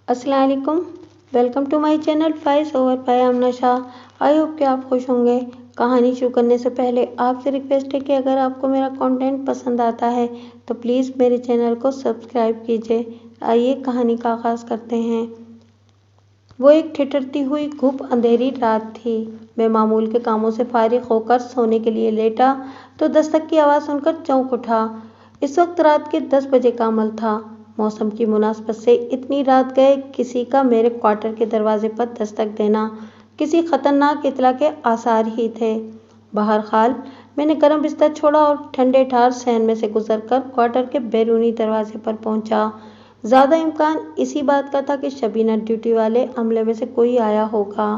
अस्सलाम वालेकुम। Welcome to my channel फाइज over by Amna Shah. I hope कि आप खुश होंगे। कहानी शुरू करने से पहले आपसे रिक्वेस्ट है कि अगर आपको मेरा कंटेंट पसंद आता है तो प्लीज़ मेरे चैनल को सब्सक्राइब कीजिए। आइए कहानी का आगाज़ करते हैं। वो एक ठिठुरती हुई खूब अंधेरी रात थी। मैं मामूल के कामों से फारिग होकर सोने के लिए लेटा तो दस्तक की आवाज़ सुनकर चौंक उठा। इस वक्त रात के 10 बजे का अमल था। मौसम की मुनासबत से इतनी रात गए किसी का मेरे क्वार्टर के दरवाजे पर दस्तक देना किसी खतरनाक इतला के आसार ही थे। बहरहाल मैंने गर्म बिस्तर छोड़ा और ठंडे ठार सहन में से गुजरकर क्वार्टर के बैरूनी दरवाजे पर पहुंचा। ज़्यादा इम्कान इसी बात का था कि शबीना ड्यूटी वाले अमले में से कोई आया होगा।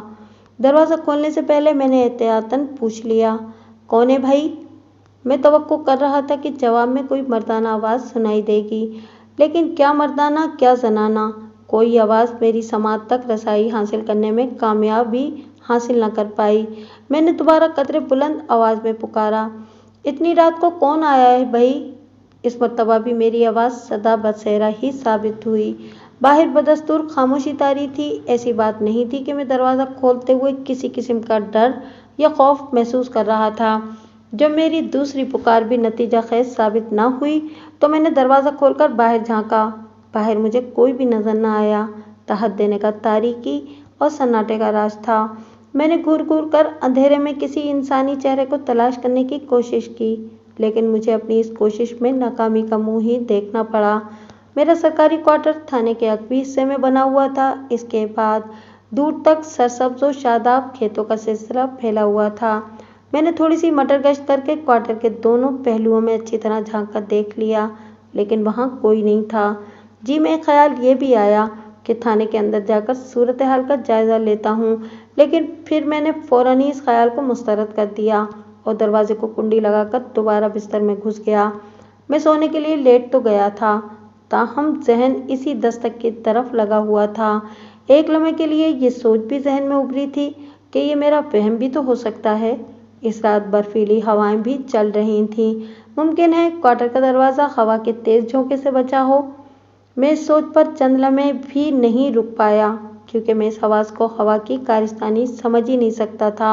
दरवाज़ा खोलने से पहले मैंने एहतियातन पूछ लिया, कौन है भाई? मैं तवक्को कर रहा था कि जवाब में कोई मर्दाना आवाज़ सुनाई देगी, लेकिन क्या मर्दाना क्या जनाना, कोई आवाज़ मेरी समात तक रसाई हासिल करने में कामयाबी हासिल न कर पाई। मैंने दोबारा कदरे बुलंद आवाज़ में पुकारा, इतनी रात को कौन आया है भाई? इस मर्तबा भी मेरी आवाज़ सदा बदसेहरा ही साबित हुई। बाहर बदस्तूर खामोशी तारी थी। ऐसी बात नहीं थी कि मैं दरवाज़ा खोलते हुए किसी किस्म का डर या खौफ महसूस कर रहा था। जब मेरी दूसरी पुकार भी नतीजा खेज साबित न हुई तो मैंने दरवाज़ा खोलकर बाहर झांका। बाहर मुझे कोई भी नजर न आया। तहत देने का तारीकी और सन्नाटे का राज था। मैंने घूर घूर कर अंधेरे में किसी इंसानी चेहरे को तलाश करने की कोशिश की, लेकिन मुझे अपनी इस कोशिश में नाकामी का मुंह ही देखना पड़ा। मेरा सरकारी क्वार्टर थाने के अगवी हिस्से में बना हुआ था। इसके बाद दूर तक सरसब्ज और शादाब खेतों का सिलसिला फैला हुआ था। मैंने थोड़ी सी मटर गश्त करके क्वार्टर के दोनों पहलुओं में अच्छी तरह झांक कर देख लिया, लेकिन वहाँ कोई नहीं था। जी में ख्याल ये भी आया कि थाने के अंदर जाकर सूरत हाल का जायज़ा लेता हूँ, लेकिन फिर मैंने फ़ौरन ही इस ख्याल को मुस्तरद कर दिया और दरवाजे को कुंडी लगाकर दोबारा बिस्तर में घुस गया। मैं सोने के लिए लेट तो गया था, ताहम जहन इसी दस्तक की तरफ लगा हुआ था। एक लम्हे के लिए ये सोच भी जहन में उभरी थी कि ये मेरा वहम भी तो हो सकता है। इस रात बर्फीली हवाएं भी चल रही थीं। मुमकिन है क्वार्टर का दरवाज़ा हवा के तेज झोंके से बचा हो। मैं इस सोच पर चंद लम्हे भी नहीं रुक पाया, क्योंकि मैं इस आवाज़ को हवा की कारिस्तानी समझ ही नहीं सकता था।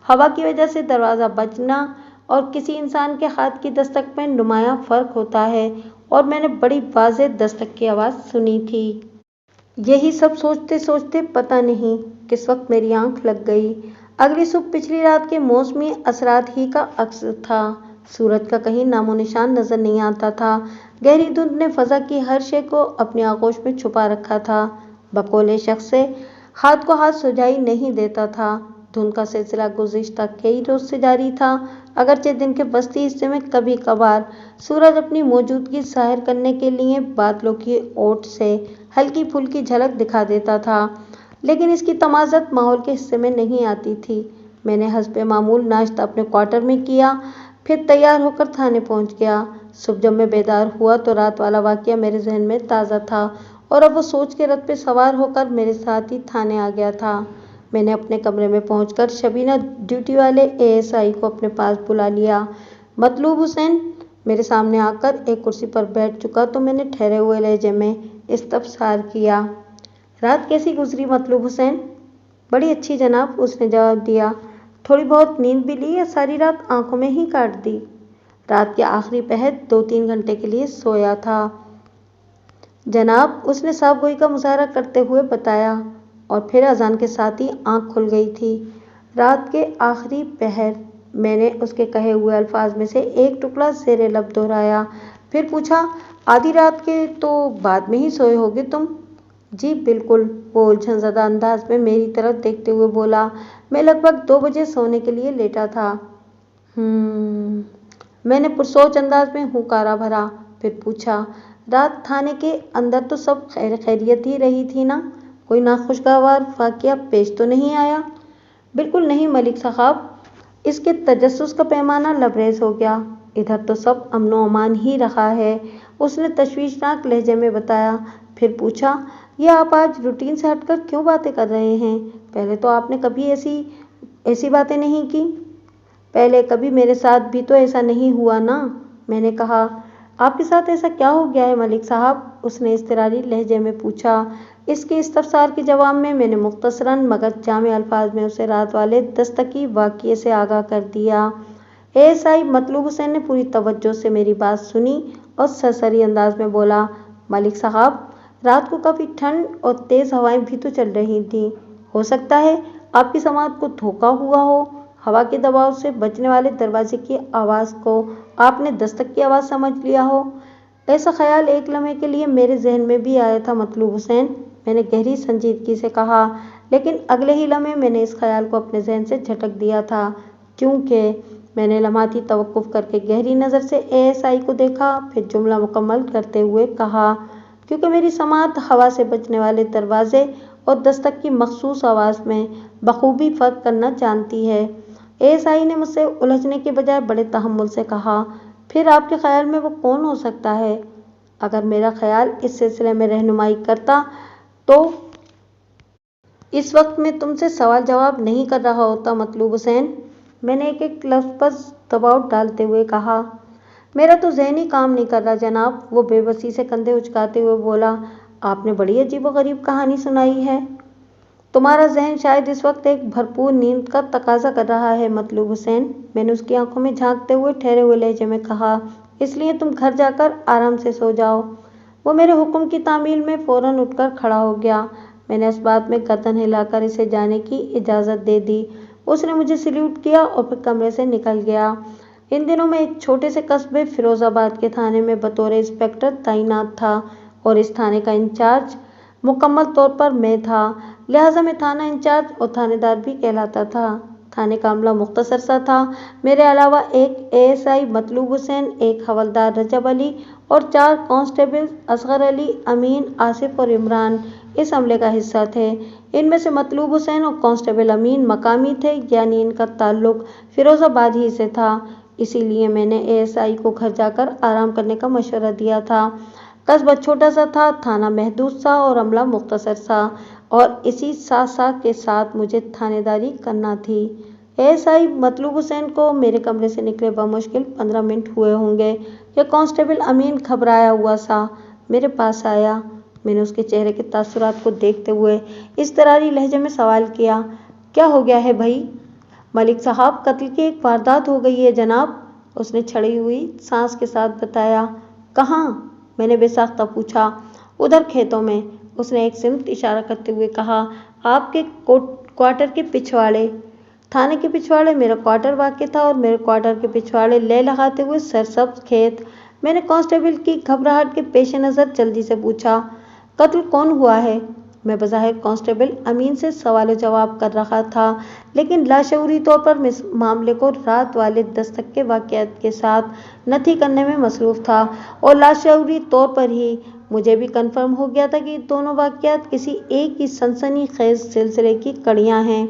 हवा की वजह से दरवाज़ा बजना और किसी इंसान के हाथ की दस्तक में नुमायां फ़र्क होता है, और मैंने बड़ी वाज़ेह दस्तक की आवाज़ सुनी थी। यही सब सोचते सोचते पता नहीं किस वक्त मेरी आंख लग गई। अगली सुबह पिछली रात के मौसमी असरात ही का अक्स था। सूरज का कहीं नामो निशान नजर नहीं आता था। गहरी धुंध ने फजा की हर शे को अपने आगोश में छुपा रखा था। बकोले शख्स से हाथ को हाथ सुझाई नहीं देता था। धुंध का सिलसिला गुज़िश्ता कई रोज से जारी था। अगरचे दिन के बस्ती हिस्से में कभी कभार सूरज अपनी मौजूदगी जाहिर करने के लिए बादलों की ओट से हल्की फुल्की झलक दिखा देता था, लेकिन इसकी तमाज़त माहौल के हिस्से में नहीं आती थी। मैंने हस्बे मामूल नाश्ता अपने क्वार्टर में किया, फिर तैयार होकर थाने पहुंच गया। सुबह जब मैं बेदार हुआ तो रात वाला वाक़या मेरे जहन में ताज़ा था, और अब वो सोच के रथ पे सवार होकर मेरे साथ ही थाने आ गया था। मैंने अपने कमरे में पहुंचकर शबीना ड्यूटी वाले एएसआई को अपने पास बुला लिया। मतलूब हुसैन मेरे सामने आकर एक कुर्सी पर बैठ चुका तो मैंने ठहरे हुए लहजे में इस्तफसार किया, रात कैसी गुजरी मतलूब हुसैन? बड़ी अच्छी जनाब, उसने जवाब दिया। थोड़ी बहुत नींद भी ली या सारी रात आंखों में ही काट दी? रात के आखिरी पहर 2-3 घंटे के लिए सोया था जनाब, उसने साफ गोई का मुजाहरा करते हुए बताया, और फिर अजान के साथ ही आंख खुल गई थी। रात के आखिरी पहर, मैंने उसके कहे हुए अल्फाज में से एक टुकड़ा ज़ेरे लब दोहराया। फिर पूछा, आधी रात के तो बाद में ही सोए होगे तुम? जी बिल्कुल, वो उलझनज़दा अंदाज में मेरी तरफ देखते हुए बोला। मैं लगभग 2 बजे सोने के लिए लेटा था। मैंने पुरसोच अंदाज में हुकारा भरा। फिर पूछा, रात थाने के अंदर तो सब खैर खैरियत ही रही थी ना? कोई नाखुशगवार वाक़या पेश तो नहीं आया? बिल्कुल नहीं मलिक साहब, इसके तजस्सुस का पैमाना लबरेज हो गया। इधर तो सब अमनो अमान ही रहा है, उसने तशवीशनाक लहजे में बताया। फिर पूछा, ये आप आज रूटीन से हटकर क्यों बातें कर रहे हैं? पहले तो आपने कभी ऐसी बातें नहीं की। पहले कभी मेरे साथ भी तो ऐसा नहीं हुआ ना, मैंने कहा। आपके साथ ऐसा क्या हो गया है मलिक साहब? उसने इज़्तिरारी लहजे में पूछा। اس کے استفسار کے جواب میں نے مختصراً مگر جامع الفاظ میں اسے رات والے دستکی واقعے سے آگاہ کر دیا۔ ASI مطلوب حسین نے پوری توجہ سے میری بات سنی اور سرسری انداز میں بولا، ملک صاحب، رات کو کافی ٹھنڈ اور تیز ہوائیں بھی تو چل رہی تھیں، ہو سکتا ہے آپ کی سماعت کو دھوکہ ہوا ہو۔ ہوا کے دباؤ سے بجنے والے دروازے کی آواز کو آپ نے دستک کی آواز سمجھ لیا ہو۔ ایسا خیال ایک لمحے کے لیے میرے ذہن میں بھی آیا تھا مطلوب حسین، میں نے گہری سنجیدگی سے کہا، لیکن اگلے ہی لمحے میں نے اس خیال کو اپنے ذہن سے جھٹک دیا تھا، کیونکہ میں نے لمحاتی توقف کر کے گہری نظر سے ASI کو دیکھا، پھر جملہ مکمل کرتے ہوئے کہا، کیونکہ میری سماعت ہوا سے بجنے والے دروازے اور دستک کی مخصوص آواز میں بخوبی فرق کرنا جانتی ہے۔ ASI نے مجھ سے الجھنے کے بجائے بڑے تحمل سے کہا، پھر آپ کے خیال میں وہ کون ہو سکتا ہے؟ اگر میرا خیال اس سلسلے میں رہنمائی کرتا تو اس وقت میں تم سے سوال جواب نہیں کر رہا ہوتا مطلوب حسین، میں نے ایک ایک لفظ پر دباؤ ڈالتے ہوئے کہا۔ میرا تو ذہن ہی کام نہیں کر رہا جناب، وہ بے بسی سے کندھے اچکاتے ہوئے بولا، آپ نے بڑی عجیب و غریب کہانی سنائی ہے۔ تمہارا ذہن شاید اس وقت ایک بھرپور نیند کا تقاضا کر رہا ہے مطلوب حسین، میں نے اس کی آنکھوں میں جھانکتے ہوئے ٹھہرے ہوئے لہجے میں کہا، اس لیے تم گھر جا کر آرام سے سو جاؤ۔ وہ میرے حکم کی تعمیل میں فوراً اٹھ کر کھڑا ہو گیا۔ میں نے اس بات میں گردن ہلا کر اسے جانے کی اجازت دے دی۔ اس نے مجھے سلیوٹ کیا اور پھر کمرے سے نکل گیا۔ ان دنوں میں ایک چھوٹے سے قصبے فیروز آباد کے تھانے میں بطور انسپکٹر تعینات تھا اور اس تھانے کا انچارج مکمل طور پر میں تھا، لہٰذا میں تھانہ انچارج اور تھانے دار بھی کہلاتا تھا۔ تھانے کا عملہ مختصر سا تھا، میرے علاوہ ایک ASI مطلوب حسین، ایک حوالدار رجب علی اور 4 کانسٹیبلز اصغر علی، امین، آصف اور عمران اس عملے کا حصہ تھے۔ ان میں سے مطلوب حسین اور کانسٹیبل امین مقامی تھے، یعنی ان کا تعلق فیروز آباد ہی سے تھا، اسی لیے میں نے ASI کو گھر جا کر آرام کرنے کا مشورہ دیا تھا۔ قصبہ چھوٹا سا تھا، تھانہ محدود سا اور عملہ مختصر سا، اور اسی سا کے ساتھ مجھے تھانے داری کرنا تھی۔ ASI مطلوب حسین کو میرے کمرے سے نکلے بمشکل 15 منٹ ہوئے ہوں گے کہ کانسٹیبل امین گھبرایا ہوا سا میرے پاس آیا۔ میں نے اس کے چہرے کے تاثرات کو دیکھتے ہوئے اضطراری لہجے میں سوال کیا، کیا ہو گیا ہے بھائی؟ ملک صاحب، قتل کی ایک واردات ہو گئی ہے جناب، اس نے چھڑی ہوئی سانس کے ساتھ بتایا۔ کہاں؟ میں نے بے ساختہ پوچھا۔ ادھر کھیتوں میں، اس نے ایک سمت اشارہ کرتے ہوئے کہا، آپ کے کوارٹر کے پچھواڑے۔ تھانے کے پچھواڑے میرا کوارٹر واقع تھا اور میرے کوارٹر کے پچھواڑے لہلہاتے ہوئے سرسبز کھیت۔ میں نے کانسٹیبل کی گھبراہٹ کے پیش نظر جلدی سے پوچھا، قتل کون ہوا ہے؟ میں بظاہر کانسٹیبل امین سے سوال و جواب کر رہا تھا، لیکن لاشعوری طور پر میں اس معاملے کو رات والے دستک کے واقعات کے ساتھ نتھی کرنے میں مصروف تھا، اور لاشعوری طور پر ہی مجھے بھی کنفرم ہو گیا تھا کہ یہ دونوں واقعات کسی ایک ہی سنسنی خیز سلسلے کی کڑیاں ہیں۔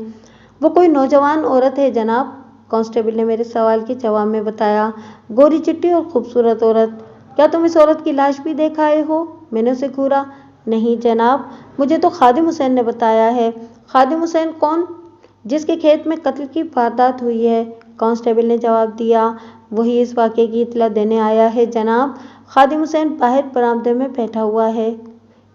وہ کوئی نوجوان عورت ہے جناب، کانسٹیبل نے میرے سوال کے جواب میں بتایا، گوری چٹی اور خوبصورت عورت۔ کیا تم اس عورت کی لاش بھی دیکھ آئے ہو؟ میں نے اسے گھورا۔ نہیں جناب، مجھے تو خادم حسین نے بتایا ہے۔ خادم حسین کون؟ جس کے کھیت میں قتل کی واردات ہوئی ہے، کانسٹیبل نے جواب دیا۔ وہی اس واقعے کی اطلاع دینے آیا ہے جناب، خادم حسین باہر برآمدے میں بیٹھا ہوا ہے،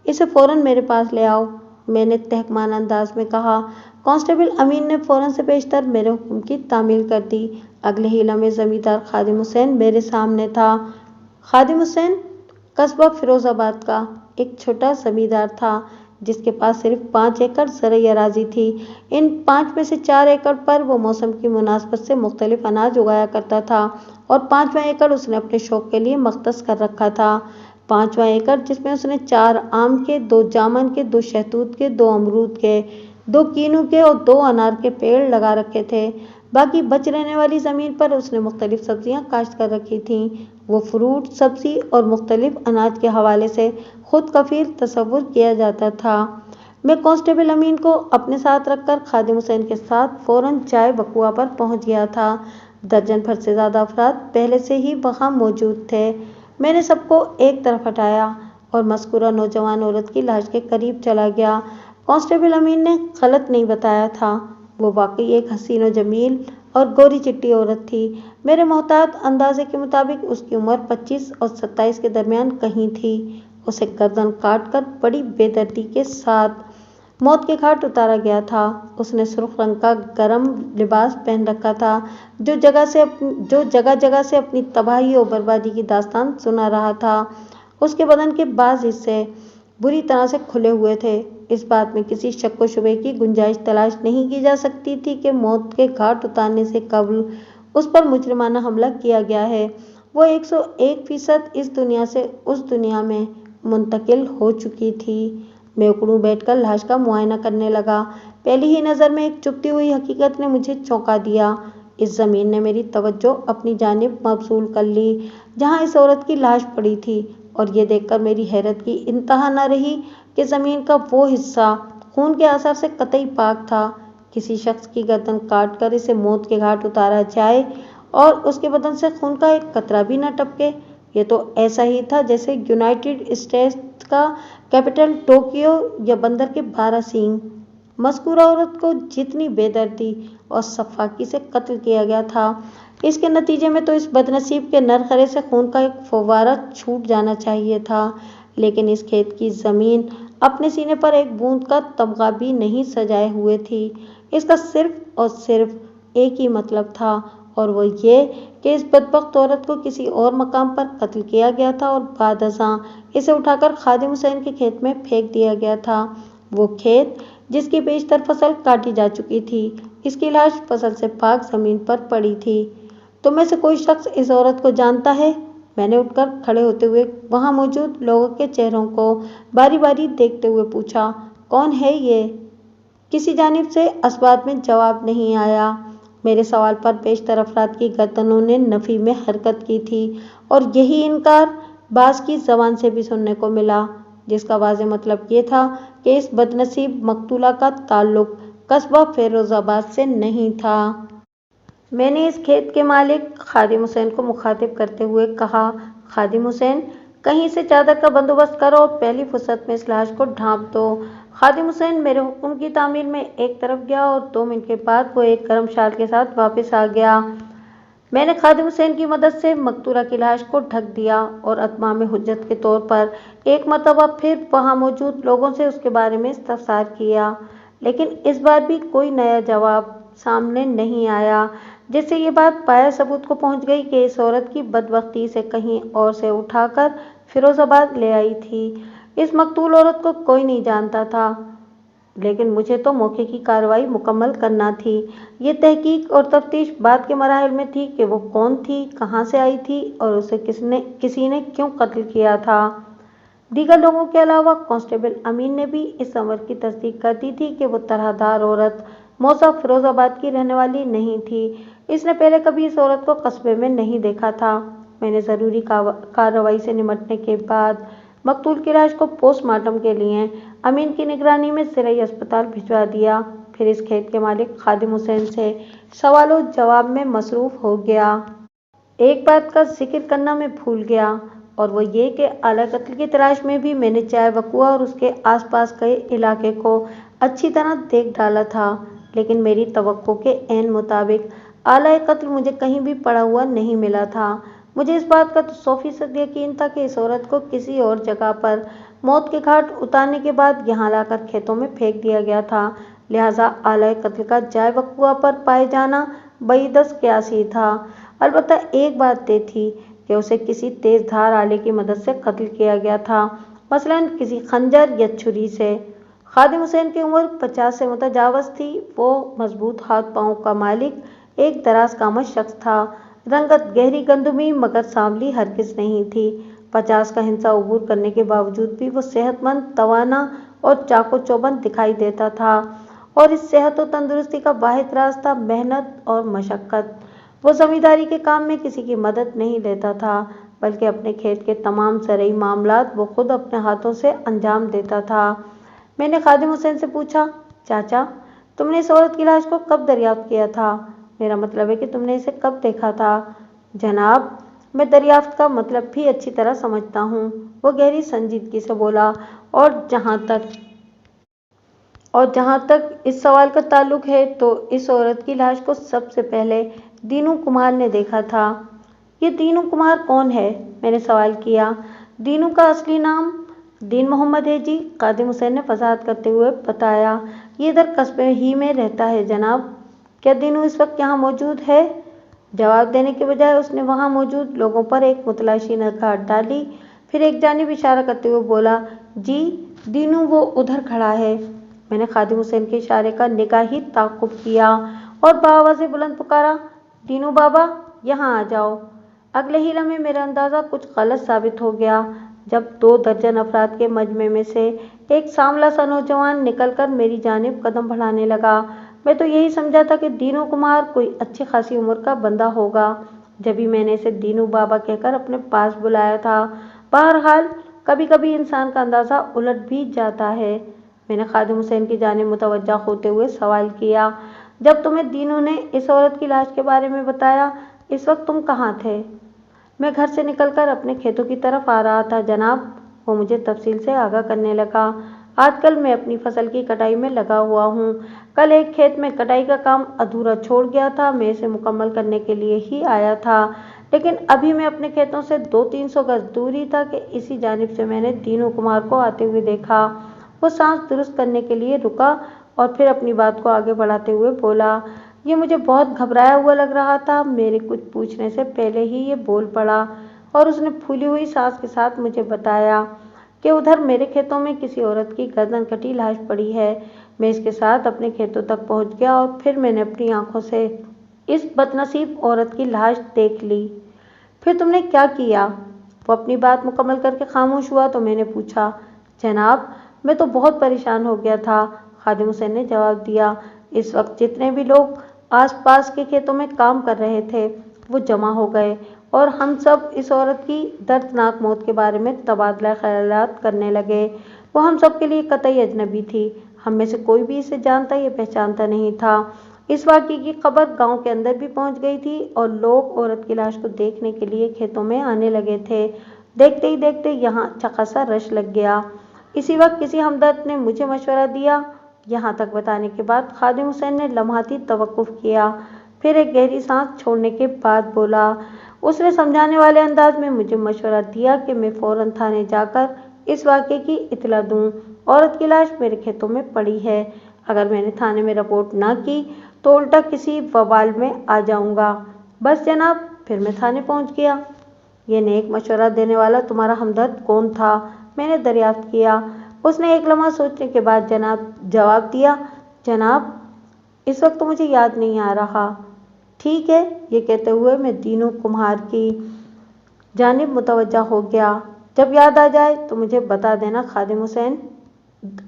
اسے فوراً میرے پاس لے آؤ، میں نے تحقیرانہ انداز میں کہا۔ کانسٹیبل امین نے فوراً سے پیشتر میرے حکم کی تعمیل کر دی۔ اگلے ہی لمحے زمیندار خادم حسین میرے سامنے تھا۔ خادم حسین قصبہ فیروز آباد کا ایک چھوٹا زمیندار تھا، جس کے پاس صرف 5 ایکڑ زرعی اراضی تھی۔ ان 5 میں سے 4 ایکڑ پر وہ موسم کی مناسبت سے مختلف اناج اگایا کرتا تھا، اور 5واں ایکڑ اس نے اپنے شوق کے لیے مختص کر رکھا تھا۔ 5واں ایکڑ، جس میں اس نے 4 آم کے، 2 جامن کے، 2 شہتوت کے، 2 امرود کے، 2 کینو کے اور 2 انار کے پیڑ لگا رکھے تھے۔ باقی بچ رہنے والی زمین پر اس نے مختلف سبزیاں کاشت کر رکھی تھیں۔ وہ فروٹ، سبزی اور مختلف اناج کے حوالے سے خود کفیل تصور کیا جاتا تھا۔ میں کانسٹیبل امین کو اپنے ساتھ رکھ کر خادم حسین کے ساتھ فوراً چائے بکوا پر پہنچ گیا تھا۔ درجن بھر سے زیادہ افراد پہلے سے ہی وہاں موجود تھے۔ میں نے سب کو ایک طرف ہٹایا اور مذکورہ نوجوان عورت کی لاش کے قریب چلا گیا۔ کانسٹیبل امین نے غلط نہیں بتایا تھا، وہ واقعی ایک حسین و جمیل اور گوری چٹی عورت تھی۔ میرے محتاط اندازے کے مطابق اس کی عمر 25 اور 27 کے درمیان کہیں تھی۔ उसे गर्दन काटकर बड़ी बेदर्दी के साथ मौत के घाट उतारा गया था। उसने सुर्ख रंग का गरम लिबास पहन रखा था, जो जगह जगह से अपनी तबाही और बर्बादी की दास्तान सुना रहा था। उसके बदन के बाज़ हिस्से बुरी तरह से खुले हुए थे। इस बात में किसी शक व शुबे की गुंजाइश तलाश नहीं की जा सकती थी कि मौत के घाट उतारने से कबल उस पर मुजरिमाना हमला किया गया है। वो 101% इस दुनिया से उस दुनिया में मुंतकिल हो चुकी थी। मैं उकड़ू बैठकर लाश का मुआयना करने लगा। पहली ही नज़र में एक चुभती हुई हकीकत ने मुझे चौंका दिया। इस ज़मीन ने मेरी तवज्जो अपनी जानिब मबसूल कर ली, जहाँ इस औरत की लाश पड़ी थी, और ये देखकर मेरी हैरत की इंतहा न रही कि ज़मीन का वो हिस्सा खून के असर से कतई पाक था। किसी शख्स की गर्दन काट कर इसे मौत के घाट उतारा जाए और उसके बदन से खून का एक कतरा भी न टपके, ये तो ऐसा ही था जैसे यूनाइटेड स्टेट्स का कैपिटल टोक्यो या बंदर के 12 सींग। मज़कूरा औरत को जितनी बेदर्दी और सफाकी से कत्ल किया गया था, इसके नतीजे में तो इस बदनसीब के नरखरे से खून का एक फव्वारा छूट जाना चाहिए था। लेकिन इस खेत की ज़मीन अपने सीने पर एक बूंद का तमगा भी नहीं सजाए हुए थी। इसका सिर्फ और सिर्फ एक ही मतलब था, और वो ये कि इस बदबख्त औरत को किसी और मकाम पर कत्ल किया गया था और बाद अज़ां इसे उठाकर खादिम हुसैन के खेत में फेंक दिया गया था। वो खेत जिसकी बेशतर फसल काटी जा चुकी थी। इसकी लाश फसल से पाक ज़मीन पर पड़ी थी। तुम में से कोई शख्स इस औरत को जानता है? मैंने उठकर खड़े होते हुए वहां मौजूद लोगों के चेहरों को बारी बारी देखते हुए पूछा, कौन है ये? किसी जानिब से असबाब में जवाब नहीं आया। मेरे सवाल पर बेशतर अफराद की गर्दनों ने नफ़ी में हरकत की थी, और यही इनकार बाज़ की ज़बान से भी सुनने को मिला, जिसका वाज़ेह मतलब ये था कि इस बदनसीब मकतूला का ताल्लुक कस्बा फ़िरोज़ाबाद से नहीं था। मैंने इस खेत के मालिक खादिम हुसैन को मुखातिब करते हुए कहा, खादिम हुसैन, कहीं से चादर का बंदोबस्त करो और पहली फुर्सत में इस लाश को ढांप दो। खादिम हुसैन मेरे हुक्म की तामील में एक तरफ गया और 2 मिनट के बाद वो एक गर्म शाल के साथ वापस आ गया। मैंने खादिम हुसैन की मदद से मकतूला की लाश को ढक दिया और अतमाम हुज्जत के तौर पर एक मरतबा फिर वहाँ मौजूद लोगों से उसके बारे में इस्तफसार किया, लेकिन इस बार भी कोई नया जवाब सामने नहीं आया, जिससे ये बात पाया सबूत को पहुंच गई कि इस औरत की बदबख्ती से कहीं और से उठाकर फिरोजाबाद ले आई थी। इस मकतूल औरत को कोई नहीं जानता था, लेकिन मुझे तो मौके की कार्रवाई मुकम्मल करना थी। ये तहकीक और तफ्तीश बाद के मराहिल में थी कि वो कौन थी, कहाँ से आई थी और उसे किसी ने क्यों कत्ल किया था। दीगर लोगों के अलावा कांस्टेबल अमीन ने भी इस अमर की तस्दीक कर दी थी कि वो तरहदार औरत मौसा फिरोजाबाद की रहने वाली नहीं थी। इसने पहले कभी इस औरत को कस्बे में नहीं देखा था। मैंने ज़रूरी कार्रवाई से निपटने के बाद मकतूल की लाश को पोस्टमार्टम के लिए अमीन की निगरानी में ज़िरई अस्पताल भिजवा दिया। फिर इस खेत के मालिक खादिम हुसैन से सवालों जवाब में मसरूफ़ हो गया। एक बात का जिक्र करना मैं भूल गया, और वो ये कि आला कत्ल की तलाश में भी मैंने चाय वकुआ और उसके आसपास के इलाके को अच्छी तरह देख डाला था, लेकिन मेरी तवक्को के ऐन मुताबिक आला कत्ल मुझे कहीं भी पड़ा हुआ नहीं मिला था। मुझे इस बात का तो 100% यकीन था कि इस औरत को किसी और जगह पर मौत के घाट उतारने के बाद यहाँ लाकर खेतों में फेंक दिया गया था, लिहाजा आला कत्ल का जाय वकुआ पर पाए जाना बईदस क्यासी था। अलबत्ता एक बात तय थी कि उसे किसी तेज धार आले की मदद से कत्ल किया गया था, मसलन किसी खंजर या छुरी से। खादिम हुसैन की उम्र 50 से मुतजावज़ थी। वो मजबूत हाथ पाँव का मालिक एक दराज कामत शख्स था। रंगत गहरी गंदुमी मगर सांवली हरगिज़ नहीं थी। 50 का हिंसा अबूर करने के बावजूद भी वो सेहतमंद, तवाना और चाको चौबंद दिखाई देता था, और इस सेहत और तंदुरुस्ती का वाहिद रास्ता मेहनत और मशक्क़त। वो ज़मींदारी के काम में किसी की मदद नहीं लेता था, बल्कि अपने खेत के तमाम ज़रई मामलात वो खुद अपने हाथों से अंजाम देता था। मैंने खादिम हुसैन से पूछा, चाचा, तुमने इस औरत की लाश को कब दरियाफ्त किया था? मेरा मतलब है कि तुमने इसे कब देखा था? जनाब, मैं दरियाफ्त का मतलब भी अच्छी तरह समझता हूँ, वो गहरी संजीदगी से बोला। और जहाँ तक इस सवाल का ताल्लुक है, तो इस औरत की लाश को सबसे पहले दीनू कुमार ने देखा था। ये दीनू कुमार कौन है? मैंने सवाल किया। दीनू का असली नाम دین محمد ہے جی، خادم حسین نے وضاحت کرتے ہوئے بتایا۔ یہ ادھر قصبے ہی میں رہتا ہے جناب۔ کیا دینو اس وقت یہاں موجود ہے؟ جواب دینے کے بجائے اس نے وہاں موجود لوگوں پر ایک متلاشی نگاہ ڈالی، پھر ایک جانب اشارہ کرتے ہوئے بولا، جی دینو وہ ادھر کھڑا ہے۔ میں نے خادم حسین کے اشارے کا نگاہی تعقب کیا اور بآواز بلند پکارا، دینو بابا یہاں آ جاؤ۔ اگلے ہی لمحے میرا اندازہ کچھ غلط ثابت ہو گیا جب 2 درجن افراد کے مجمع میں سے ایک سانولا سا نوجوان نکل کر میری جانب قدم بڑھانے لگا۔ میں تو یہی سمجھا تھا کہ دینو کمار کوئی اچھی خاصی عمر کا بندہ ہوگا، جبھی میں نے اسے دینو بابا کہہ کر اپنے پاس بلایا تھا۔ بہرحال کبھی کبھی انسان کا اندازہ الٹ بھی جاتا ہے۔ میں نے خادم حسین کی جانب متوجہ ہوتے ہوئے سوال کیا، جب تمہیں دینو نے اس عورت کی لاش کے بارے میں بتایا، اس وقت تم کہاں تھے؟ میں گھر سے نکل کر اپنے کھیتوں کی طرف آ رہا تھا جناب، وہ مجھے تفصیل سے آگاہ کرنے لگا۔ آج کل میں اپنی فصل کی کٹائی میں لگا ہوا ہوں۔ کل ایک کھیت میں کٹائی کا کام ادھورا چھوڑ گیا تھا، میں اسے مکمل کرنے کے لیے ہی آیا تھا، لیکن ابھی میں اپنے کھیتوں سے 200-300 گز دوری تھا کہ اسی جانب سے میں نے دینو کمار کو آتے ہوئے دیکھا۔ وہ سانس درست کرنے کے لیے رکا اور پھر اپنی بات کو آگے بڑھاتے ہوئے بولا، یہ مجھے بہت گھبرایا ہوا لگ رہا تھا۔ میرے کچھ پوچھنے سے پہلے ہی یہ بول پڑا اور اس نے پھولی ہوئی سانس کے ساتھ مجھے بتایا کہ ادھر میرے کھیتوں میں کسی عورت کی گردن کٹی لاش پڑی ہے۔ میں اس کے ساتھ اپنے کھیتوں تک پہنچ گیا اور پھر میں نے اپنی آنکھوں سے اس بدنصیب عورت کی لاش دیکھ لی۔ پھر تم نے کیا کیا؟ وہ اپنی بات مکمل کر کے خاموش ہوا تو میں نے پوچھا، جناب میں تو بہت پریشان ہو گیا تھا، خادم حسین نے جواب دیا۔ اس وقت جتنے بھی لوگ آس پاس کے کھیتوں میں کام کر رہے تھے وہ جمع ہو گئے اور ہم سب اس عورت کی دردناک موت کے بارے میں تبادلہ خیالات کرنے لگے۔ وہ ہم سب کے لیے قطعی اجنبی تھی، ہم میں سے کوئی بھی اسے جانتا یا پہچانتا نہیں تھا۔ اس واقعے کی خبر گاؤں کے اندر بھی پہنچ گئی تھی اور لوگ عورت کی لاش کو دیکھنے کے لیے کھیتوں میں آنے لگے تھے۔ دیکھتے ہی دیکھتے یہاں اچھا خاصا رش لگ گیا۔ اسی وقت کسی ہمدرد نے مجھے مشورہ دیا۔ یہاں تک بتانے کے بعد خادم حسین نے لمحاتی توقف کیا، پھر ایک گہری سانس چھوڑنے کے بعد بولا، اس نے سمجھانے والے انداز میں مجھے مشورہ دیا کہ میں فوراً تھانے جا کر اس واقعے کی اطلاع دوں۔ عورت کی لاش میرے کھیتوں میں پڑی ہے، اگر میں نے تھانے میں رپورٹ نہ کی تو الٹا کسی وبال میں آ جاؤں گا۔ بس جناب، پھر میں تھانے پہنچ گیا۔ یہ نیک مشورہ دینے والا تمہارا ہمدرد کون تھا؟ میں نے دریافت کیا۔ اس نے ایک لمحہ سوچنے کے بعد جواب دیا، جناب اس وقت تو مجھے یاد نہیں آ رہا۔ ٹھیک ہے، یہ کہتے ہوئے میں دینو کمار کی جانب متوجہ ہو گیا، جب یاد آ جائے تو مجھے بتا دینا خادم حسین۔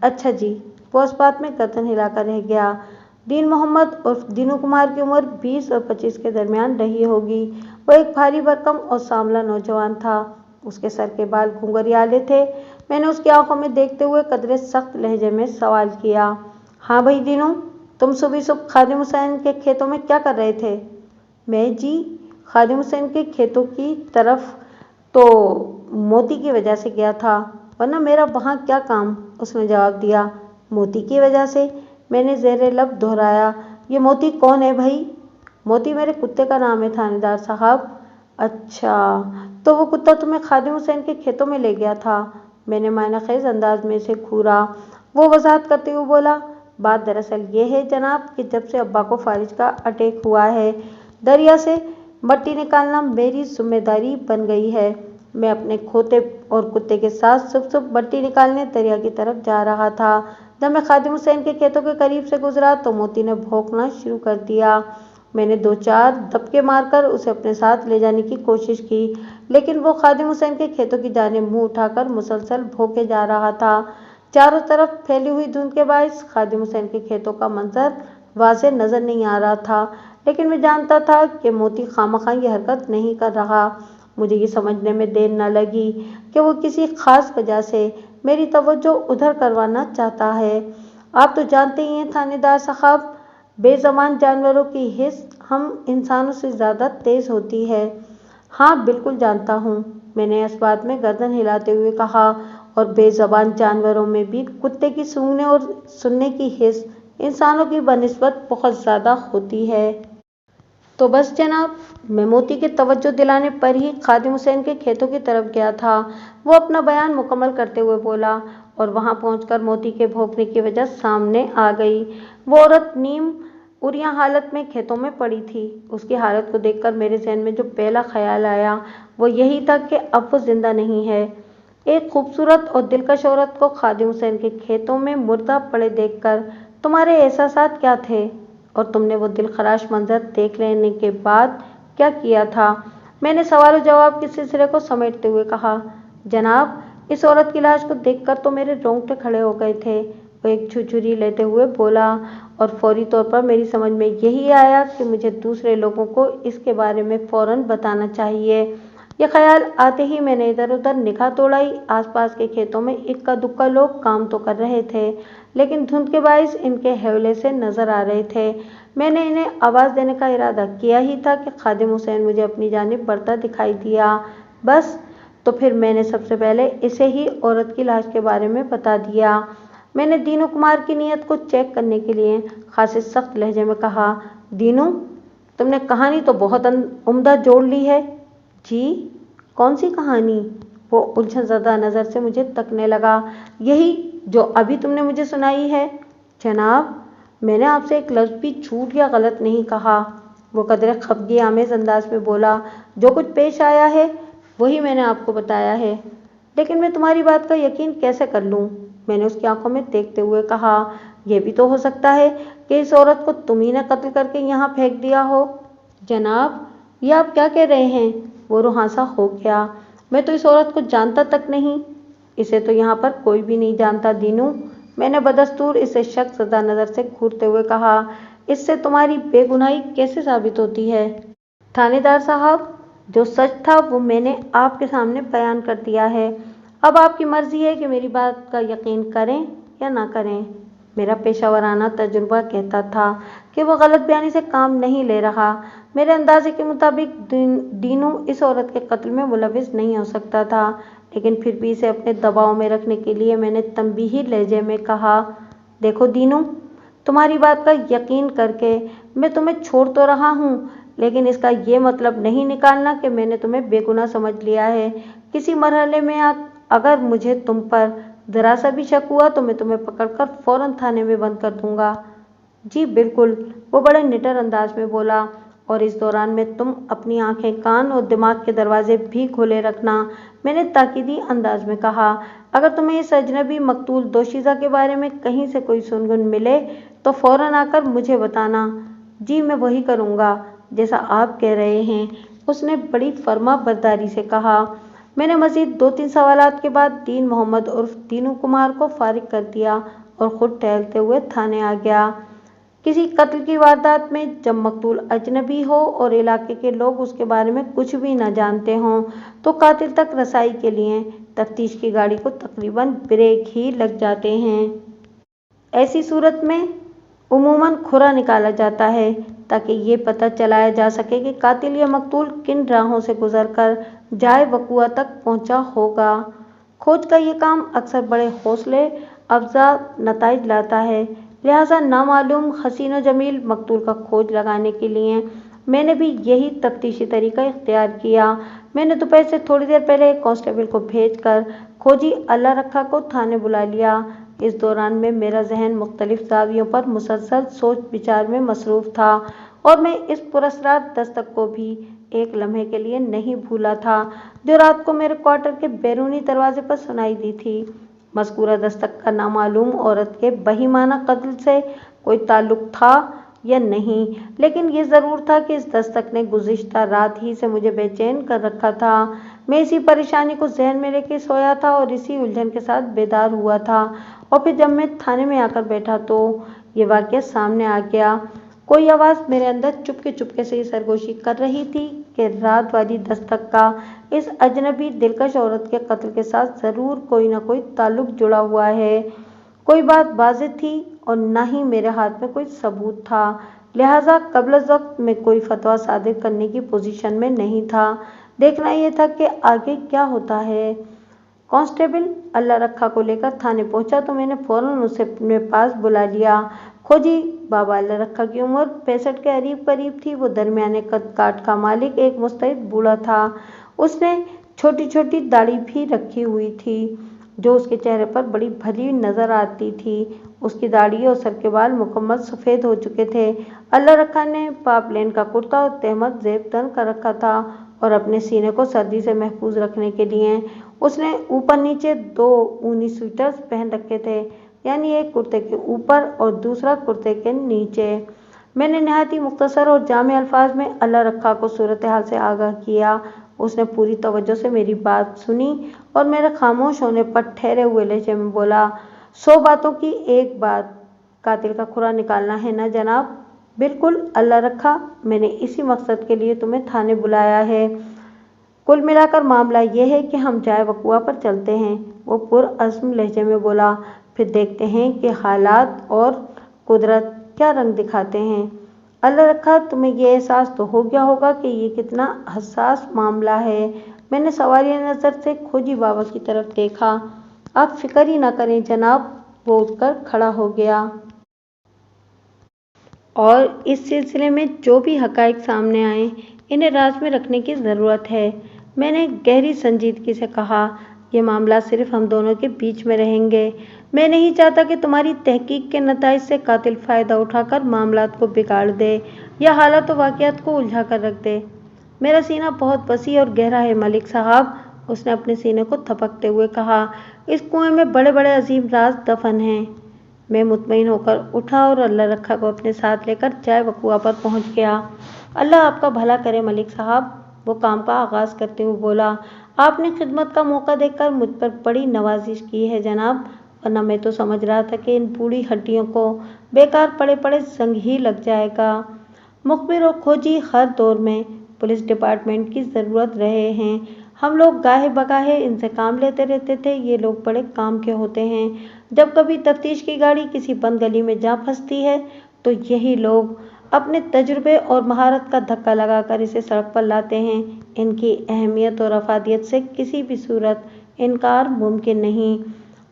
اچھا جی۔ وہ اس بات میں گردن ہلا کر رہ گیا۔ دین محمد عرف دینو کمار کی عمر 20 اور 25 کے درمیان رہی ہوگی۔ وہ ایک بھاری بھرکم اور سانولا نوجوان تھا، اس کے سر کے بال گھنگھریالے تھے۔ میں نے اس کی آنکھوں میں دیکھتے ہوئے قدرے سخت لہجے میں سوال کیا، ہاں بھائی دینو، تم صبح صبح خادم حسین کے کھیتوں میں کیا کر رہے تھے؟ میں جی خادم حسین کے کھیتوں کی طرف تو موتی کی وجہ سے گیا تھا، ورنہ میرا وہاں کیا کام؟ اس نے جواب دیا۔ موتی کی وجہ سے؟ میں نے زیر لب دہرایا، یہ موتی کون ہے بھائی؟ موتی میرے کتے کا نام ہے تھانے دار صاحب۔ اچھا، تو وہ کتا تمہیں خادم حسین کے کھیتوں میں لے گیا تھا؟ میں نے معنی خیز انداز میں اسے گھورا۔ وہ وضاحت کرتے ہوئے بولا، بات دراصل یہ ہے جناب کہ جب سے ابا کو فالج کا اٹیک ہوا ہے، دریا سے مٹی نکالنا میری ذمہ داری بن گئی ہے۔ میں اپنے کھوتے اور کتے کے ساتھ صبح صبح مٹی نکالنے دریا کی طرف جا رہا تھا۔ جب میں خادم حسین کے کھیتوں کے قریب سے گزرا تو موتی نے بھونکنا شروع کر دیا۔ میں نے 2-4 دبکے مار کر اسے اپنے ساتھ لے جانے کی کوشش کی، لیکن وہ خادم حسین کے کھیتوں کی جانب منہ اٹھا کر مسلسل بھونکے جا رہا تھا۔ چاروں طرف پھیلی ہوئی دھند کے باعث خادم حسین کے کھیتوں کا منظر واضح نظر نہیں آ رہا تھا، لیکن میں جانتا تھا کہ موتی خواہ یہ حرکت نہیں کر رہا۔ مجھے یہ سمجھنے میں دیر نہ لگی کہ وہ کسی خاص وجہ سے میری توجہ ادھر کروانا چاہتا ہے۔ آپ تو جانتے ہی ہیں تھانے دار صاحب، بے زبان جانوروں کی حس ہم انسانوں سے زیادہ تیز ہوتی ہے۔ ہاں بالکل جانتا ہوں، میں نے اس بات میں گردن ہلاتے ہوئے کہا، اور بے زبان جانوروں میں بھی کتے کی سونگنے اور سننے کی حس انسانوں کی بنسبت بہت زیادہ ہوتی ہے۔ तो बस जनाब, मैं मोती के तवज्जो दिलाने पर ही खादिम हुसैन के खेतों की तरफ गया था। वो अपना बयान मुकम्मल करते हुए बोला और वहां पहुंचकर मोती के भौंकने की वजह सामने आ गई। वो औरत नीम उरिया हालत में खेतों में पड़ी थी। उसकी हालत को देखकर मेरे जहन में जो पहला ख्याल आया वो यही था कि अब वो जिंदा नहीं है। एक खूबसूरत और दिलकश औरत को खादिम हुसैन के खेतों में मुर्दा पड़े देखकर तुम्हारे एहसासात क्या थे, और तुमने वो दिलखराश मंजर देख लेने के बाद क्या किया था? मैंने सवाल जवाब के सिलसिले को समेटते हुए कहा। जनाब, इस औरत की लाश को देखकर तो मेरे रोंगटे खड़े हो गए थे। वो एक छुरछुरी लेते हुए बोला और फौरी तौर पर मेरी समझ में यही आया कि मुझे दूसरे लोगों को इसके बारे में फौरन बताना चाहिए। यह ख्याल आते ही मैंने इधर उधर निगाह दौड़ाई। आसपास के खेतों में इक्का दुक्का लोग काम तो कर रहे थे, लेकिन धुंध के बाइस इनके हौले से नजर आ रहे थे। मैंने इन्हें आवाज देने का इरादा किया ही था कि खादिम हुसैन मुझे अपनी जानिब बढ़ता दिखाई दिया। बस, तो फिर मैंने सबसे पहले इसे ही औरत की लाश के बारे में बता दिया। मैंने दीनू कुमार की नीयत को चेक करने के लिए खासे सख्त लहजे में कहा। दीनू, तुमने कहानी तो बहुत उम्दा जोड़ ली है। जी, कौन सी कहानी? वो उलझन ज़दा नज़र से मुझे तकने लगा। यही जो अभी तुमने मुझे सुनाई है। जनाब, मैंने आपसे एक लफ्ज़ भी झूठ या गलत नहीं कहा। वो कदरे खफगी आमेज अंदाज में बोला। जो कुछ पेश आया है वही मैंने आपको बताया है। लेकिन मैं तुम्हारी बात का यकीन कैसे कर लूँ? मैंने उसकी आंखों में देखते हुए कहा। यह भी तो हो सकता है कि इस औरत को तुम ही ने कत्ल करके यहाँ फेंक दिया हो। जनाब, ये आप क्या कह रहे हैं? वो रुहासा हो गया। मैं तो इस औरत को जानता तक नहीं। इसे तो यहाँ पर कोई भी नहीं जानता दीनू। मैंने बदस्तूर इसे शक ज़दा नज़र से घूरते हुए कहा। इससे तुम्हारी बेगुनाही कैसे साबित होती है? थानेदार साहब, जो सच था वो मैंने आपके सामने बयान कर दिया है। अब आपकी मर्जी है कि मेरी बात का यकीन करें या ना करें। मेरा पेशावराना तजुर्बा कहता था कि वह गलत बयानी से काम नहीं ले रहा। मेरे अंदाजे के मुताबिक दीनू इस औरत के कत्ल में मुलविस नहीं हो सकता था, लेकिन फिर भी इसे अपने दबाव में रखने के लिए मैंने तंबीही लहजे में कहा। देखो दीनू, तुम्हारी बात का यकीन करके मैं तुम्हें छोड़ तो रहा हूँ, लेकिन इसका ये मतलब नहीं निकालना कि मैंने तुम्हें बेगुनाह समझ लिया है। किसी मरहले में अगर मुझे तुम पर जरा सा भी शक हुआ तो मैं तुम्हें पकड़कर फौरन थाने में बंद कर दूंगा। जी बिल्कुल, वो बड़े निडर अंदाज में बोला, और इस दौरान में तुम अपनी आंखें, कान और दिमाग के दरवाजे भी खोले रखना। मैंने ताकीदी अंदाज में कहा। अगर तुम्हें इस अजनबी मकतूल दोशीज़ा के बारे में कहीं से कोई सुनगुन मिले तो फौरन आकर मुझे बताना। जी, मैं वही करूँगा जैसा आप कह रहे हैं, उसने बड़ी फर्मा बरदारी से कहा। मैंने मजीद 2-3 सवालात के बाद दीन मोहम्मद उर्फ दीनू कुमार को फारिग कर दिया और खुद टहलते हुए थाने आ गया। किसी कत्ल की वारदात में जब मकतूल अजनबी हो और इलाके के लोग उसके बारे में कुछ भी न जानते हों तो कातिल तक रसाई के लिए तफ्तीश की गाड़ी को तकरीबन ब्रेक ही लग जाते हैं। ऐसी सूरत में उमूमन खुरा निकाला जाता है ताकि ये पता चलाया जा सके कि कातिल या मकतूल किन राहों से गुजरकर जाए वकुआ तक पहुंचा होगा। खोज का ये काम अक्सर बड़े हौसले अफजा नताइज लाता है। लिहाजा नामालूम हसीन व जमील मकतूल का खोज लगाने के लिए मैंने भी यही तफ्तीशी तरीका इख्तियार किया। मैंने दोपहर से थोड़ी देर पहले एक कांस्टेबल को भेजकर खोजी अल्लाह रखा को थाने बुला लिया। इस दौरान में मेरा जहन मुख्तलिफ ज़ावियों पर मुसलसल सोच विचार में मसरूफ़ था और मैं इस पुरस्रार दस्तक को भी एक लम्हे के लिए नहीं भूला था जो रात को मेरे क्वार्टर के बैरूनी दरवाजे पर सुनाई दी थी। मज़कूरा दस्तक का नामालूम औरत के बहीमाना कत्ल से कोई ताल्लुक़ था या नहीं, लेकिन ये ज़रूर था कि इस दस्तक ने गुज़िश्ता रात ही से मुझे बेचैन कर रखा था। मैं इसी परेशानी को जहन में लेके सोया था और इसी उलझन के साथ बेदार हुआ था, और फिर जब मैं थाने में आकर बैठा तो ये वाक़या सामने आ गया। कोई आवाज़ मेरे अंदर चुपके चुपके से ये सरगोशी कर रही थी कि रात वाली दस्तक का इस अजनबी दिलकश औरत के कत्ल के साथ ज़रूर कोई ना कोई ताल्लुक़ जुड़ा हुआ है। कोई बात वाज़ेह थी और ना ही मेरे हाथ में कोई सबूत था, लिहाजा क़ब्ल वक्त में कोई फतवा सादिर करने की पोजीशन में नहीं था। देखना यह था कि आगे क्या होता है। कांस्टेबल अल्लाह रखा को लेकर थाने पहुंचा तो मैंने फौरन उसे अपने पास बुला लिया। खोजी बाबा अल्लाह रखा की उम्र 65 के करीब थी। वो दरमियाने कद काठ का मालिक एक मुस्तैद बूढ़ा था। उसने छोटी छोटी दाढ़ी भी रखी हुई थी जो उसके चेहरे पर बड़ी भली नजर आती थी। उसकी दाढ़ी और सर के बाल मुकम्मल सफ़ेद हो चुके थे। अल्लाह रखा ने पापलेन का कुर्ता और तहमद जेब तन कर रखा था और अपने सीने को सर्दी से महफूज रखने के लिए उसने ऊपर नीचे 2 ऊनी स्वेटर्स पहन रखे थे, यानी एक कुर्ते के ऊपर और दूसरा कुर्ते के नीचे। मैंने नहायत ही मुख्तसर और जामे अल्फाज में अल्लाह रखा को सूरत हाल से आगाह किया। उसने पूरी तवज्जो से मेरी बात सुनी और मेरे खामोश होने पर ठहरे हुए लहजे में बोला, 100 बातों की एक बात, कातिल का खुरा निकालना है ना जनाब? बिल्कुल अल्लाह रखा, मैंने इसी मकसद के लिए तुम्हें थाने बुलाया है। कुल मिलाकर मामला यह है कि हम जाए वकुआ पर चलते हैं, वो पुरअज़्म लहजे में बोला। फिर देखते हैं कि हालात और कुदरत क्या रंग दिखाते हैं। अल्लाह रखा, तुम्हें ये एहसास तो हो गया होगा कि ये कितना हसास मामला है। मैंने सवालिया नज़र से खोजी बाबा की तरफ देखा। आप फिक्र ही ना करें जनाब, वो उठकर खड़ा हो गया। और इस सिलसिले में जो भी हक़ाइक़ सामने आए इन्हें राज में रखने की ज़रूरत है। मैंने गहरी संजीदगी से कहा, यह मामला सिर्फ हम दोनों के बीच में रहेंगे। मैं नहीं चाहता कि तुम्हारी तहकीक के नताइज से कातिल फ़ायदा उठाकर मामलात को बिगाड़ दे या हालात व वाक़ियात को उलझा कर रख दे। मेरा सीना बहुत वसी और गहरा है मलिक साहब, उसने अपने सीने को थपकते हुए कहा। इस कुएं में बड़े बड़े अजीम राज दफन हैं। मैं मुतमईन होकर उठा और अल्लाह रखा को अपने साथ लेकर जाए वकुआ पर पहुंच गया। अल्लाह आपका भला करे मलिक साहब, वो काम का आगाज़ करते हुए बोला। आपने खिदमत का मौका देकर मुझ पर बड़ी नवाजिश की है जनाब, वरना मैं तो समझ रहा था कि इन बूढ़ी हड्डियों को बेकार पड़े पड़े जंग ही लग जाएगा। मुखबिर और खोजी हर दौर में पुलिस डिपार्टमेंट की ज़रूरत रहे हैं। हम लोग गाहे बगाहे इनसे काम लेते रहते थे। ये लोग बड़े काम के होते हैं। जब कभी तफ्तीश की गाड़ी किसी बंद गली में जा फंसती है तो यही लोग अपने तजुर्बे और महारत का धक्का लगाकर इसे सड़क पर लाते हैं। इनकी अहमियत और अफादियत से किसी भी सूरत इनकार मुमकिन नहीं।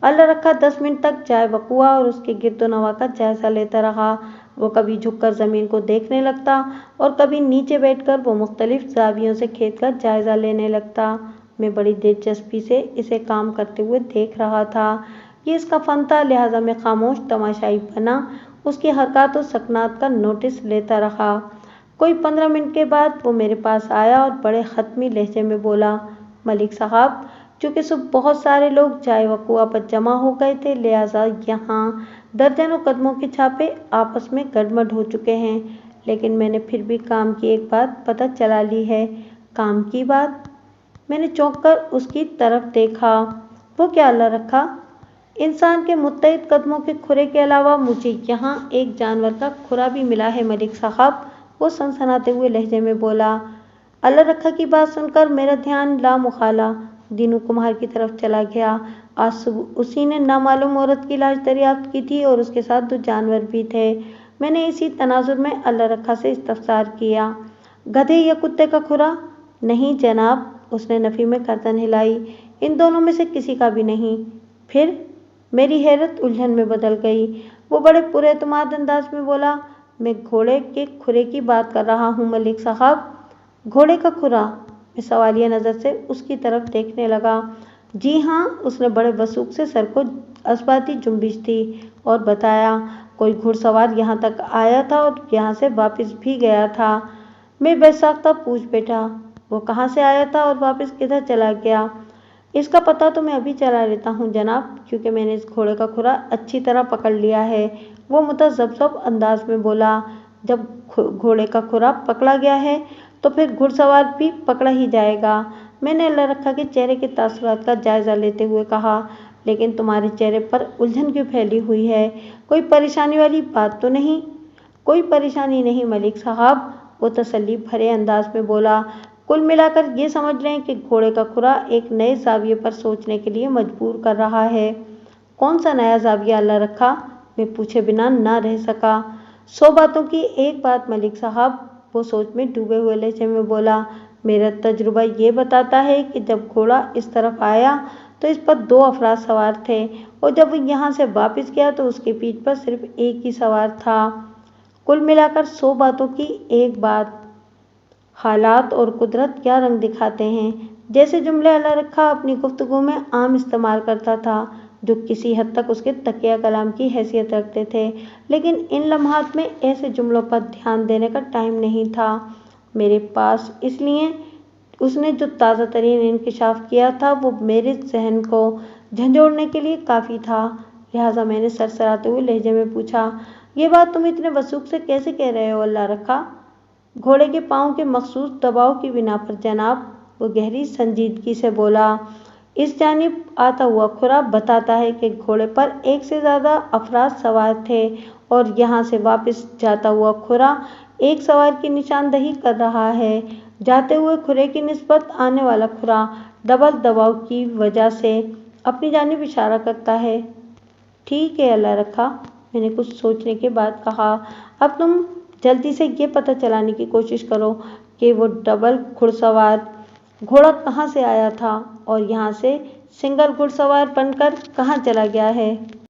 अल्लाह रखा 10 मिनट तक जाए वकुआ और उसके गिरदोनवा का जायजा लेता रहा। वो कभी झुककर ज़मीन को देखने लगता और कभी नीचे बैठकर वो मुख्तलिफ ज़ावियों से खेत का जायजा लेने लगता। मैं बड़ी दिलचस्पी से इसे काम करते हुए देख रहा था। ये इसका फ़न था, लिहाजा मैं खामोश तमाशाई बना उसकी हरकत और सकनात का नोटिस लेता रहा। कोई 15 मिनट के बाद वो मेरे पास आया और बड़े ख़त्मी लहजे में बोला, मलिक साहब, चूँकि सुबह बहुत सारे लोग जाए वकुआ पर जमा हो गए थे, लिहाजा यहाँ दर्जनों कदमों के छापे आपस में गड़मड़ हो चुके हैं, लेकिन मैंने फिर भी काम की एक बात पता चला ली है। काम की बात? मैंने चौंक कर उसकी तरफ देखा। वो क्या अल्लाह रखा? इंसान के मुत्तहिद कदमों के खुरे के अलावा मुझे यहाँ एक जानवर का खुरा भी मिला है मलिक साहब, वो सनसनाते हुए लहजे में बोला। अल्लाह रखा की बात सुनकर मेरा ध्यान लामुखाला दीनू कुम्हार की तरफ चला गया। आज सुबह उसी ने नामालूम औरत की लाश दरियाफ्त की थी और उसके साथ 2 जानवर भी थे। मैंने इसी तनाजुर में अल्लाह रखा से इस्तफसार किया, गधे या कुत्ते का खुरा? नहीं जनाब, उसने नफ़ी में गर्दन हिलाई, इन दोनों में से किसी का भी नहीं। फिर? मेरी हैरत उलझन में बदल गई। वो बड़े पुरएतमाद अंदाज में बोला, मैं घोड़े के खुरे की बात कर रहा हूँ मलिक साहब। घोड़े का खुरा? मैं सवालिया नज़र से उसकी तरफ देखने लगा। जी हाँ, उसने बड़े वसूख से सर को असबाती जुम्बिश दी और बताया, कोई घुड़सवार यहाँ तक आया था और यहाँ से वापस भी गया था। मैं बेसाख्ता पूछ बैठा, वो कहाँ से आया था और वापस किधर चला गया? इसका पता तो मैं अभी चला लेता हूँ जनाब, क्योंकि मैंने इस घोड़े का खुरा अच्छी तरह पकड़ लिया है। वो मुतज़ब्ज़ब अंदाज में बोला, जब घोड़े का खुरा पकड़ा गया है तो फिर घुड़सवार भी पकड़ा ही जाएगा। मैंने अल्लाह रखा के चेहरे के तासुरात का जायज़ा लेते हुए कहा, लेकिन तुम्हारे चेहरे पर उलझन क्यों फैली हुई है? कोई परेशानी वाली बात तो नहीं? कोई परेशानी नहीं मलिक साहब, वो तसल्ली भरे अंदाज में बोला। कुल मिलाकर ये समझ लें कि घोड़े का खुरा एक नए ज़ाविये पर सोचने के लिए मजबूर कर रहा है। कौन सा नया ज़ाविया अल्लाह रखा? मैं पूछे बिना ना रह सका। 100 बातों की एक बात मलिक साहब, वो सोच में डूबे हुए लहजे में बोला। मेरा तजुर्बा ये बताता है कि जब घोड़ा इस तरफ आया तो इस पर 2 अफराद सवार थे और जब वो यहाँ से वापस गया तो उसके पीठ पर सिर्फ एक ही सवार था। कुल मिलाकर 100 बातों की एक बात। हालात और कुदरत क्या रंग दिखाते हैं। जैसे जुमले अल्लाह रखा अपनी गुफ्तगू में आम इस्तेमाल करता था, जो किसी हद तक उसके तकिया कलाम की हैसियत रखते थे, लेकिन इन लम्हात में ऐसे जुमलों पर ध्यान देने का टाइम नहीं था मेरे पास। इसलिए उसने जो ताज़ा तरीन इंकिशाफ किया था वो मेरे जहन को झंझोड़ने के लिए काफ़ी था। लिहाजा मैंने सरसराते हुए लहजे में पूछा, ये बात तुम इतने वसूख से कैसे कह रहे हो अल्लाह रखा? घोड़े के पाँव के मखसूस दबाव की बिना पर जनाब, वो गहरी संजीदगी से बोला। इस जानिब आता हुआ खुरा बताता है कि घोड़े पर एक से ज़्यादा अफराद सवार थे और यहाँ से वापस जाता हुआ खुरा एक सवार की निशानदही कर रहा है। जाते हुए खुरे की निस्बत आने वाला खुरा डबल दबाव की वजह से अपनी जानिब इशारा करता है। ठीक है अल्लाह रखा, मैंने कुछ सोचने के बाद कहा। अब तुम जल्दी से ये पता चलाने की कोशिश करो कि वो डबल घुड़सवार घोड़ा कहाँ से आया था और यहाँ से सिंगल घुड़सवार बनकर कहाँ चला गया है।